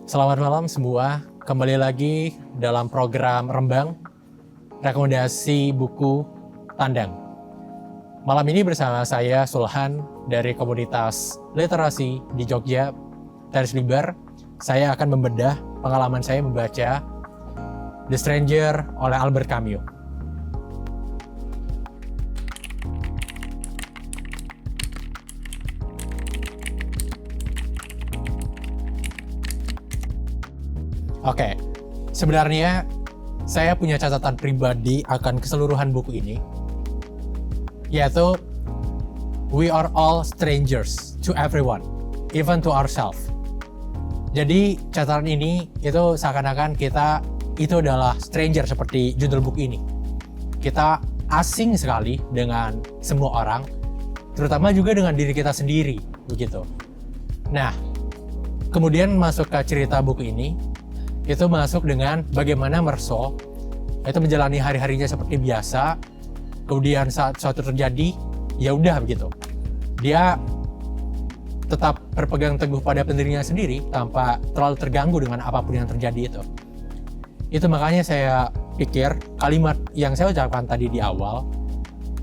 Selamat malam semua, kembali lagi dalam program Rembang, rekomendasi buku Tandang. Malam ini bersama saya Sulhan dari komunitas literasi di Jogja, Teris Liber. Saya akan membedah pengalaman saya membaca The Stranger oleh Albert Camus. Oke, sebenarnya saya punya catatan pribadi akan keseluruhan buku ini, yaitu we are all strangers to everyone, even to ourselves. Jadi catatan ini itu seakan-akan kita itu adalah stranger seperti judul buku ini. Kita asing sekali dengan semua orang, terutama juga dengan diri kita sendiri, begitu. Nah, kemudian masuk ke cerita buku ini, itu masuk dengan bagaimana Meursault itu menjalani hari-harinya seperti biasa. Kemudian saat suatu terjadi, ya udah begitu. Dia tetap berpegang teguh pada pendirinya sendiri tanpa terlalu terganggu dengan apapun yang terjadi itu. Itu makanya saya pikir kalimat yang saya ucapkan tadi di awal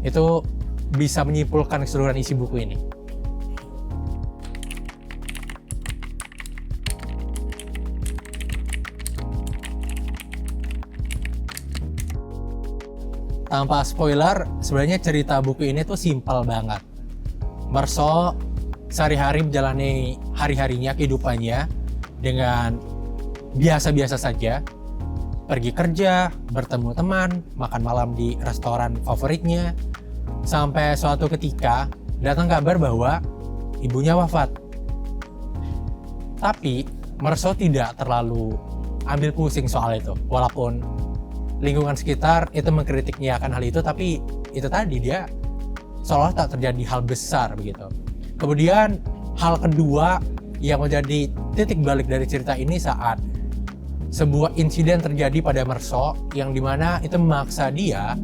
itu bisa menyimpulkan keseluruhan isi buku ini. Tanpa spoiler, sebenarnya cerita buku ini tuh simpel banget. Meursault sehari-hari menjalani hari-harinya, kehidupannya dengan biasa-biasa saja. Pergi kerja, bertemu teman, makan malam di restoran favoritnya. Sampai suatu ketika datang kabar bahwa ibunya wafat. Tapi Meursault tidak terlalu ambil pusing soal itu, walaupun lingkungan sekitar itu mengkritiknya akan hal itu, tapi itu tadi dia seolah tak terjadi hal besar begitu. Kemudian hal kedua yang menjadi titik balik dari cerita ini saat sebuah insiden terjadi pada Meursault yang dimana itu memaksa dia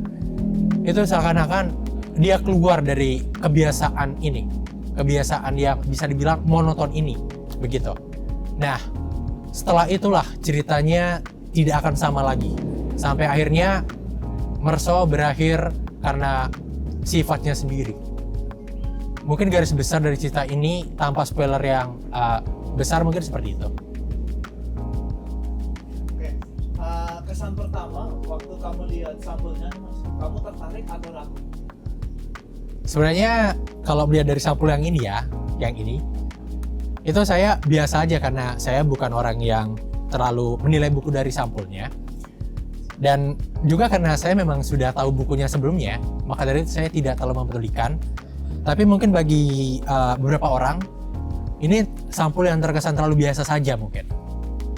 itu seakan-akan dia keluar dari kebiasaan ini, kebiasaan yang bisa dibilang monoton ini begitu. Nah, setelah itulah ceritanya tidak akan sama lagi. Sampai akhirnya Meursault berakhir karena sifatnya sendiri. Mungkin garis besar dari cerita ini tanpa spoiler yang besar mungkin seperti itu. Oke, kesan pertama waktu kamu lihat sampulnya, Mas, kamu tertarik atau ragu? Sebenarnya kalau melihat dari sampul yang ini ya, yang ini, itu saya biasa aja karena saya bukan orang yang terlalu menilai buku dari sampulnya. Dan juga karena saya memang sudah tahu bukunya sebelumnya, maka dari itu saya tidak terlalu mempedulikan. Tapi mungkin bagi beberapa orang, ini sampul yang terkesan terlalu biasa saja mungkin.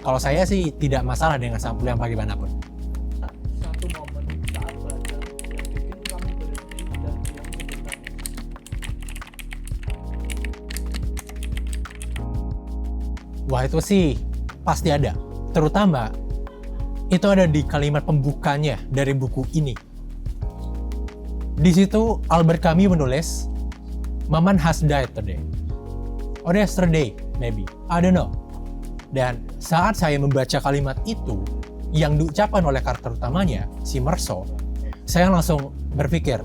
Kalau saya sih tidak masalah dengan sampul yang bagaimanapun. Satu momen saat baca yang bikin kamu berhenti dan bilang sebentar. Wah, itu sih pasti ada. Terutama itu ada di kalimat pembukanya dari buku ini. Di situ Albert Camus menulis, "Maman has died today, or yesterday maybe, I don't know." Dan saat saya membaca kalimat itu yang diucapkan oleh karakter utamanya, si Meursault, saya langsung berpikir,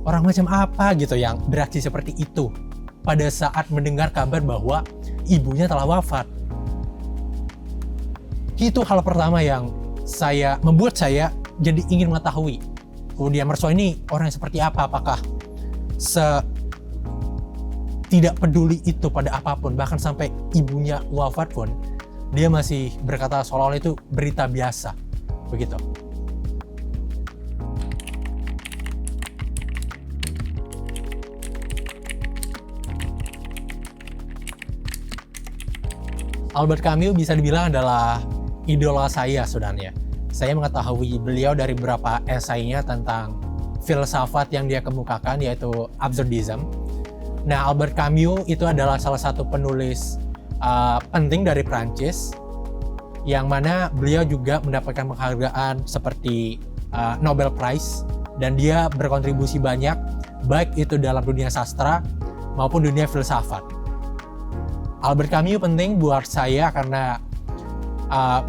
orang macam apa gitu yang beraksi seperti itu pada saat mendengar kabar bahwa ibunya telah wafat. Itu hal pertama yang membuat saya jadi ingin mengetahui. Kemudian Meursault ini orang yang seperti apa? Apakah tidak peduli itu pada apapun, bahkan sampai ibunya wafat pun dia masih berkata seolah-olah itu berita biasa, begitu. Albert Camus bisa dibilang adalah idola saya sebenarnya. Saya mengetahui beliau dari beberapa esainya tentang filsafat yang dia kemukakan, yaitu absurdism. Nah, Albert Camus itu adalah salah satu penulis penting dari Prancis, yang mana beliau juga mendapatkan penghargaan seperti Nobel Prize, dan dia berkontribusi banyak, baik itu dalam dunia sastra maupun dunia filsafat. Albert Camus penting buat saya karena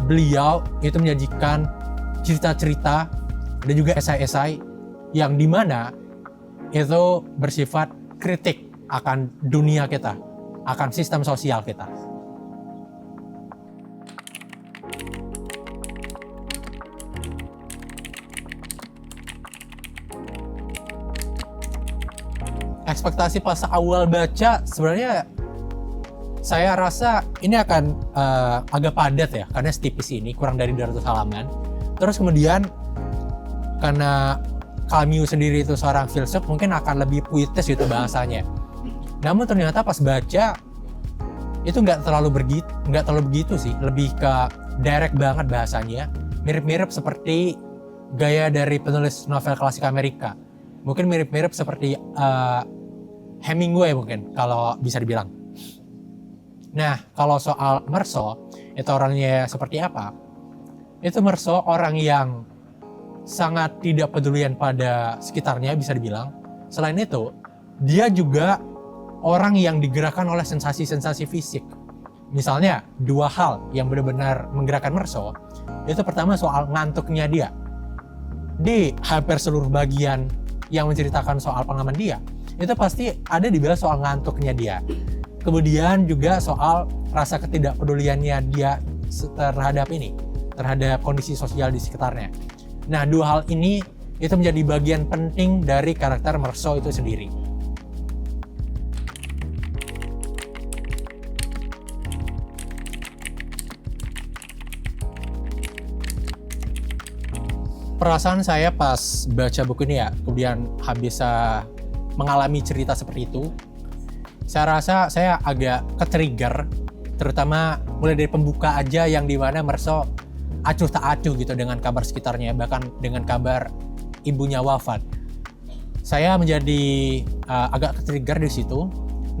beliau itu menyajikan cerita-cerita dan juga esai-esai yang dimana itu bersifat kritik akan dunia kita, akan sistem sosial kita. Ekspektasi pas awal baca sebenarnya saya rasa ini akan agak padat ya, karena setipis ini, kurang dari 200 halaman. Terus kemudian karena Camus sendiri itu seorang filsuf, mungkin akan lebih puitis gitu bahasanya. Namun ternyata pas baca itu nggak terlalu begitu sih, lebih ke direct banget bahasanya, mirip-mirip seperti gaya dari penulis novel klasik Amerika. Mungkin mirip-mirip seperti Hemingway mungkin kalau bisa dibilang. Nah, kalau soal Meursault, itu orangnya seperti apa? Itu Meursault orang yang sangat tidak pedulian pada sekitarnya, bisa dibilang. Selain itu, dia juga orang yang digerakkan oleh sensasi-sensasi fisik. Misalnya, 2 hal yang benar-benar menggerakkan Meursault, itu pertama soal ngantuknya dia. Di hampir seluruh bagian yang menceritakan soal pengalaman dia, itu pasti ada dibahas soal ngantuknya dia. Kemudian juga soal rasa ketidakpeduliannya dia terhadap kondisi sosial di sekitarnya. Nah, 2 hal ini itu menjadi bagian penting dari karakter Meursault itu sendiri. Perasaan saya pas baca buku ini ya, kemudian habis mengalami cerita seperti itu, saya rasa saya agak ke-trigger, terutama mulai dari pembuka aja yang dimana Meursault acuh tak acuh gitu dengan kabar sekitarnya, bahkan dengan kabar ibunya wafat. Saya menjadi agak ke-trigger di situ.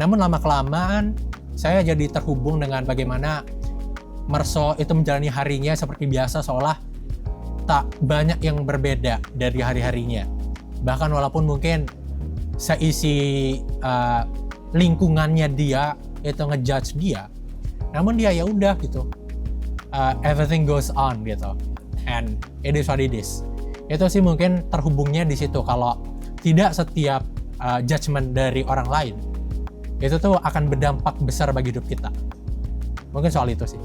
Namun lama-kelamaan saya jadi terhubung dengan bagaimana Meursault itu menjalani harinya seperti biasa, seolah tak banyak yang berbeda dari hari-harinya. Bahkan walaupun mungkin seisi lingkungannya dia itu ngejudge dia, namun dia ya udah gitu, everything goes on gitu, and it is what it is. Itu sih mungkin terhubungnya di situ. Kalau tidak setiap judgement dari orang lain itu tuh akan berdampak besar bagi hidup kita. Mungkin soal itu sih.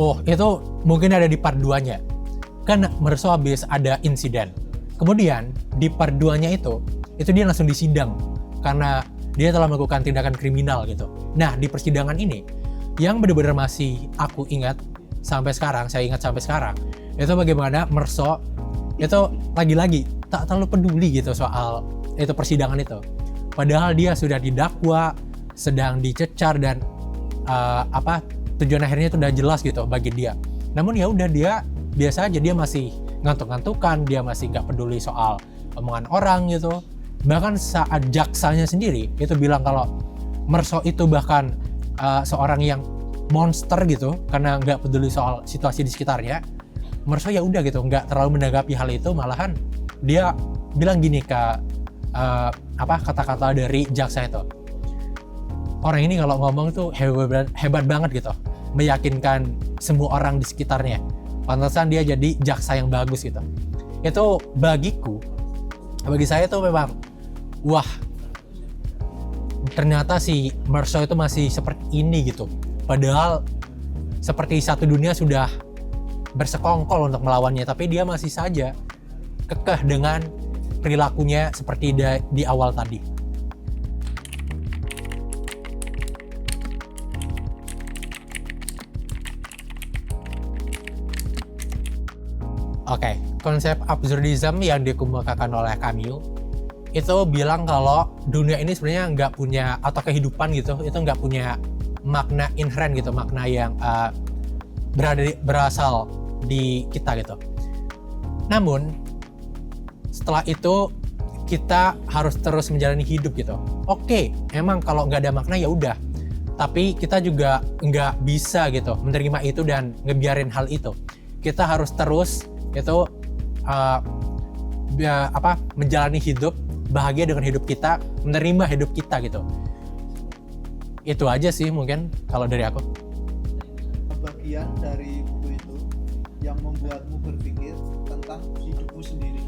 Oh, itu mungkin ada di part 2-nya. Kan Meursault habis ada insiden. Kemudian di part 2-nya itu dia langsung disidang karena dia telah melakukan tindakan kriminal gitu. Nah, di persidangan ini yang benar-benar masih aku ingat sampai sekarang, saya ingat sampai sekarang, itu bagaimana Meursault itu lagi-lagi tak terlalu peduli gitu soal itu persidangan itu. Padahal dia sudah didakwa, sedang dicecar dan tujuan akhirnya itu udah jelas gitu bagi dia. Namun ya udah, dia biasa aja, dia masih ngantuk-ngantukan, dia masih nggak peduli soal omongan orang gitu. Bahkan saat jaksanya sendiri itu bilang kalau Meursault itu bahkan seorang yang monster gitu karena nggak peduli soal situasi di sekitarnya. Meursault ya udah gitu, nggak terlalu menanggapi hal itu, malahan dia bilang gini ke kata-kata dari jaksa itu. Orang ini kalau ngomong tuh hebat banget gitu, meyakinkan semua orang di sekitarnya. Pantesan dia jadi jaksa yang bagus gitu. Itu bagi saya tuh memang, wah, ternyata si Meursault itu masih seperti ini gitu. Padahal seperti satu dunia sudah bersekongkol untuk melawannya, tapi dia masih saja kekeh dengan perilakunya seperti di awal tadi. Oke, konsep absurdism yang dikemukakan oleh Camus itu bilang kalau dunia ini sebenarnya nggak punya, atau kehidupan gitu, itu nggak punya makna inherent gitu, makna yang berasal di kita gitu. Namun setelah itu kita harus terus menjalani hidup gitu. Oke, emang kalau nggak ada makna ya udah. Tapi kita juga nggak bisa gitu menerima itu dan ngebiarin hal itu. Kita harus terus itu menjalani hidup, bahagia dengan hidup kita, menerima hidup kita gitu. Itu aja sih mungkin kalau dari aku. Bagian dari buku itu yang membuatmu berpikir tentang hidupmu sendiri.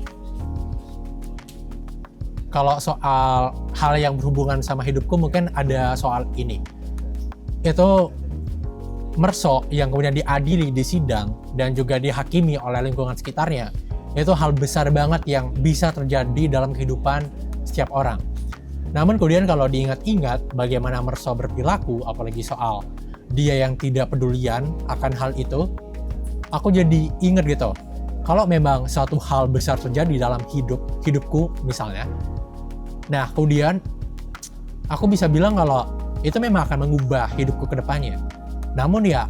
Kalau soal hal yang berhubungan sama hidupku mungkin ada soal ini. Itu Merso yang kemudian diadili di sidang dan juga dihakimi oleh lingkungan sekitarnya. Itu hal besar banget yang bisa terjadi dalam kehidupan setiap orang. Namun kemudian kalau diingat-ingat bagaimana Merso berperilaku, apalagi soal dia yang tidak pedulian akan hal itu, aku jadi ingat gitu. Kalau memang suatu hal besar terjadi dalam hidupku misalnya, nah kemudian aku bisa bilang kalau itu memang akan mengubah hidupku ke depannya. Namun ya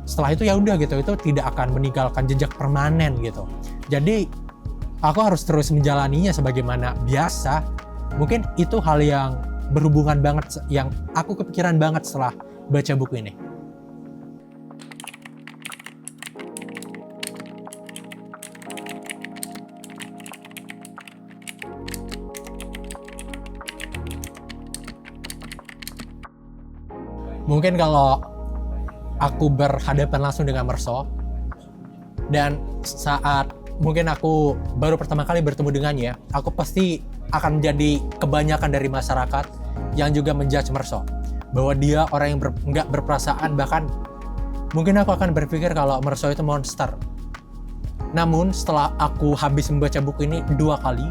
setelah itu ya udah gitu, itu tidak akan meninggalkan jejak permanen gitu. Jadi aku harus terus menjalaninya sebagaimana biasa. Mungkin itu hal yang berhubungan banget, yang aku kepikiran banget setelah baca buku ini. Mungkin kalau aku berhadapan langsung dengan Merso, dan saat mungkin aku baru pertama kali bertemu dengannya, aku pasti akan menjadi kebanyakan dari masyarakat yang juga menjudge Merso bahwa dia orang yang nggak berperasaan, bahkan mungkin aku akan berpikir kalau Merso itu monster. Namun setelah aku habis membaca buku ini 2 kali,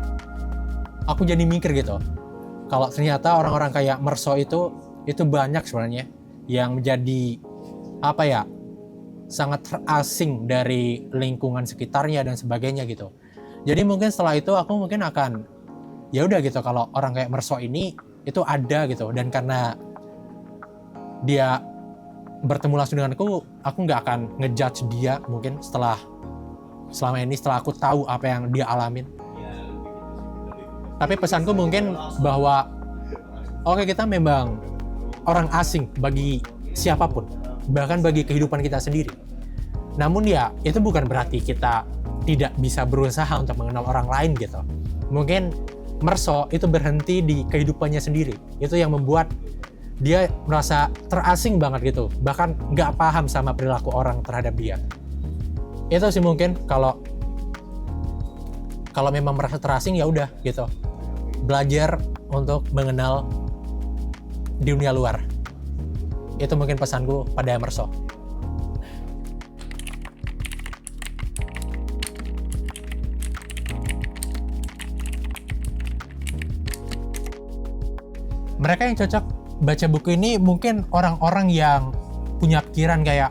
aku jadi mikir gitu, kalau ternyata orang-orang kayak Merso itu banyak sebenarnya yang menjadi sangat terasing dari lingkungan sekitarnya dan sebagainya gitu. Jadi mungkin setelah itu aku mungkin akan ya udah gitu, kalau orang kayak Merso ini itu ada gitu, dan karena dia bertemu langsung denganku, aku nggak akan ngejudge dia mungkin selama ini setelah aku tahu apa yang dia alamin. Tapi pesanku mungkin bahwa oke, kita memang orang asing bagi siapapun, bahkan bagi kehidupan kita sendiri. Namun ya itu bukan berarti kita tidak bisa berusaha untuk mengenal orang lain gitu. Mungkin Merso itu berhenti di kehidupannya sendiri. Itu yang membuat dia merasa terasing banget gitu, bahkan nggak paham sama perilaku orang terhadap dia. Itu sih mungkin kalau memang merasa terasing ya udah gitu, belajar untuk mengenal dunia luar. Itu mungkin pesanku pada Merso. Mereka yang cocok baca buku ini mungkin orang-orang yang punya pikiran kayak,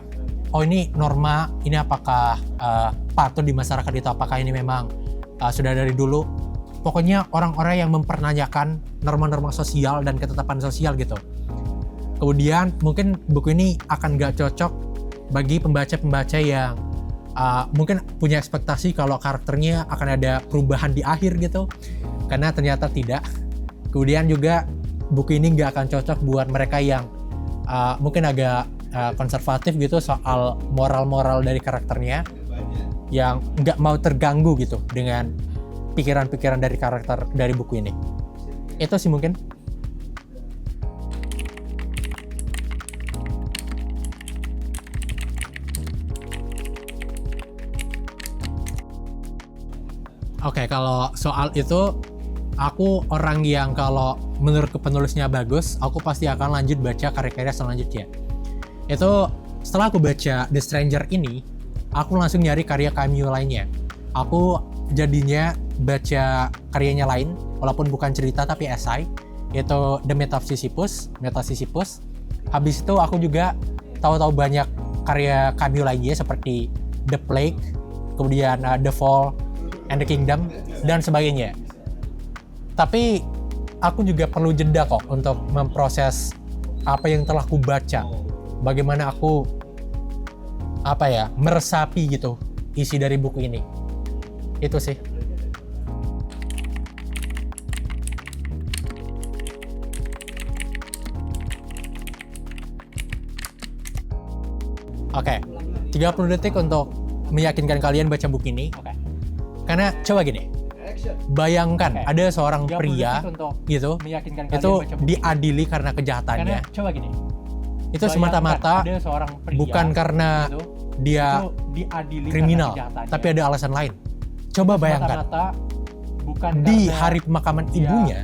oh ini norma, ini apakah patut di masyarakat itu, apakah ini memang sudah dari dulu. Pokoknya orang-orang yang mempertanyakan norma-norma sosial dan ketetapan sosial gitu. Kemudian mungkin buku ini akan gak cocok bagi pembaca-pembaca yang mungkin punya ekspektasi kalau karakternya akan ada perubahan di akhir gitu, karena ternyata tidak. Kemudian juga buku ini gak akan cocok buat mereka yang mungkin agak konservatif gitu soal moral-moral dari karakternya, yang gak mau terganggu gitu dengan pikiran-pikiran dari karakter dari buku ini. Itu sih mungkin. Oke, kalau soal itu, aku orang yang kalau menurut penulisnya bagus, aku pasti akan lanjut baca karya-karya selanjutnya. Itu setelah aku baca The Stranger ini, aku langsung nyari karya Camus lainnya. Aku jadinya baca karyanya lain, walaupun bukan cerita tapi esai, yaitu The Metasisyphus. Habis itu aku juga tahu banyak karya Camus lainnya seperti The Plague, kemudian The Fall and the Kingdom, dan sebagainya. Tapi aku juga perlu jeda kok untuk memproses apa yang telah aku baca. Bagaimana aku meresapi gitu isi dari buku ini. Itu sih. Oke, 30 detik untuk meyakinkan kalian baca buku ini. Oke. Karena coba gini, Action. bayangkan Oke. ada seorang 30 pria detik untuk gitu, meyakinkan kalian itu baca buku. diadili karena Karena kejahatannya. coba gini. Itu bayangkan semata-mata ada seorang pria bukan karena gitu, dia itu diadili kriminal, karena kejahatannya. tapi ada alasan lain. Coba bayangkan, Semata-mata bukan di karena hari pemakaman dia ibunya,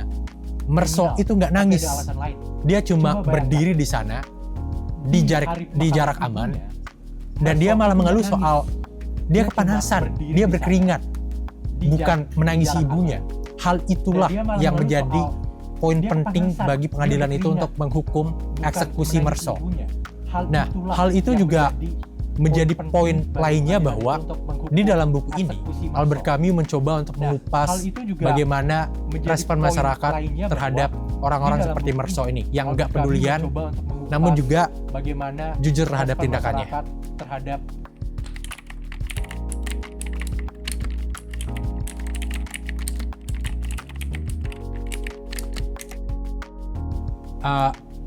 Merso kriminal, itu nggak tapi nangis. ada alasan lain. Dia cuma Coba bayangkan. berdiri di sana, di hari jarak pemakaman aman, ibunya, dan dia Merso malah itu mengeluh nggak soal nangis. dia cuma kepanasan, berdiri dia di berkeringat, Di bukan jarak- menangisi jarak ibunya. aman. Hal itulah Dan dia malah yang mengeluh menjadi soal poin dia penting kepanasan, bagi pengadilan dia itu berkeringat, untuk menghukum bukan eksekusi menangisi Merso. ibunya. Nah, itulah hal itu yang juga menjadi penting poin bagi lainnya pengadilan bahwa itu untuk menghukum di dalam buku ini, eksekusi Merso. Albert Camus mencoba untuk Nah, mengupas hal itu juga bagaimana menjadi respon poin masyarakat lainnya terhadap bahwa orang-orang di dalam seperti buku Merso ini yang Albert nggak Camus pedulian, mencoba untuk mengupas namun juga bagaimana jujur terhadap respon tindakannya. masyarakat terhadap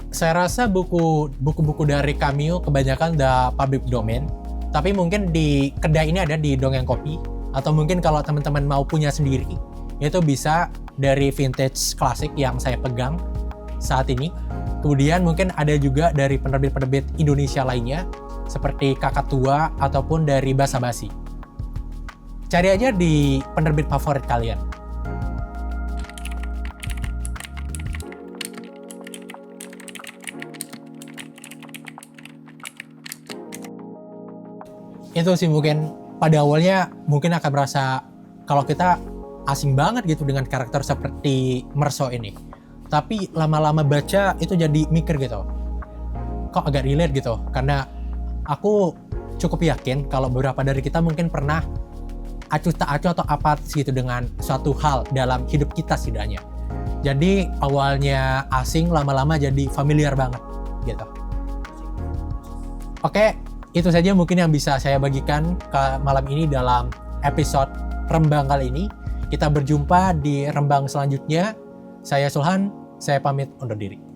Saya rasa buku-buku dari Camus kebanyakan udah public domain, tapi mungkin di kedai ini ada di Dongeng Kopi, atau mungkin kalau teman-teman mau punya sendiri, itu bisa dari vintage klasik yang saya pegang saat ini. Kemudian mungkin ada juga dari penerbit-penerbit Indonesia lainnya, seperti Kakak Tua ataupun dari Basa Basi. Cari aja di penerbit favorit kalian. Itu sih mungkin pada awalnya mungkin akan merasa kalau kita asing banget gitu dengan karakter seperti Merso ini. Tapi lama-lama baca itu jadi mikir gitu. Kok agak relate gitu. Karena aku cukup yakin kalau beberapa dari kita mungkin pernah acuh tak acuh atau apatis gitu dengan suatu hal dalam hidup kita setidaknya. Jadi awalnya asing, lama-lama jadi familiar banget gitu. Oke, itu saja mungkin yang bisa saya bagikan ke malam ini dalam episode Rembang kali ini. Kita berjumpa di Rembang selanjutnya. Saya Sulhan, saya pamit undur diri.